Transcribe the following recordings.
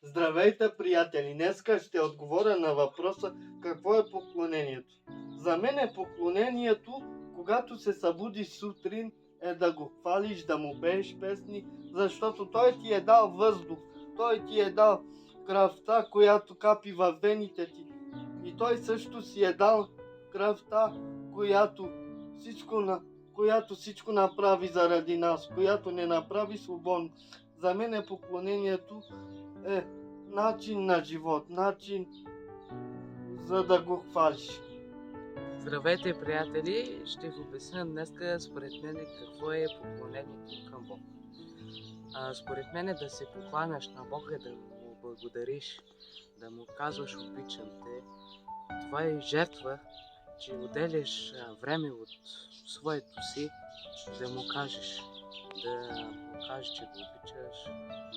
Здравейте, приятели! Днеска ще отговоря на въпроса какво е поклонението. За мен е поклонението, когато се събудиш сутрин, е да го хвалиш, да му пееш песни, защото той ти е дал въздух, той ти е дал кръвта, която капи във вените ти. И той също си е дал кръвта, която всичко направи заради нас, която не направи свободно. За мен поклонението е начин на живот, начин за да го хвалиш. Здравейте, приятели! Ще ви обясня днеска според мен какво е поклонението към Бог. Според мен да се покланяш на Бога е да му благодариш, да му казваш обичам те. Това е жертва, че отделяш време от своето си да му кажеш, че го обичаш,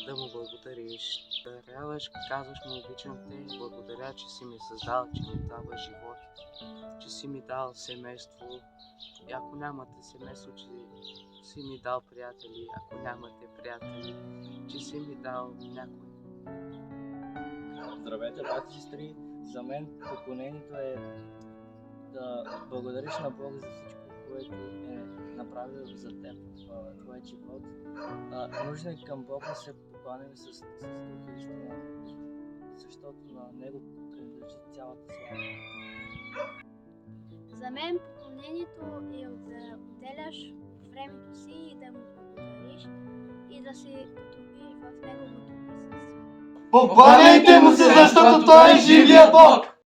да му благодариш, да ряваш, казваш му обичам те, благодаря, че си ме създал, че ми дава живот, че си ми дал семейство. И ако нямате семейство, че си ми дал приятели, ако нямате приятели, че си ми дал някой. Здравейте, брати и сестри! За мен поклонението е да благодариш на Бог за всичко, което е направил за теб в твоя живот. Нужно е към Бог да се покланяме с дух и истина, защото на Него принадлежи цялата слава. За мен поклонението е да отделяш времето си и да му благодариш и да се потопиш в Неговото присъствие. Покланяйте му се, защото той е живия Бог!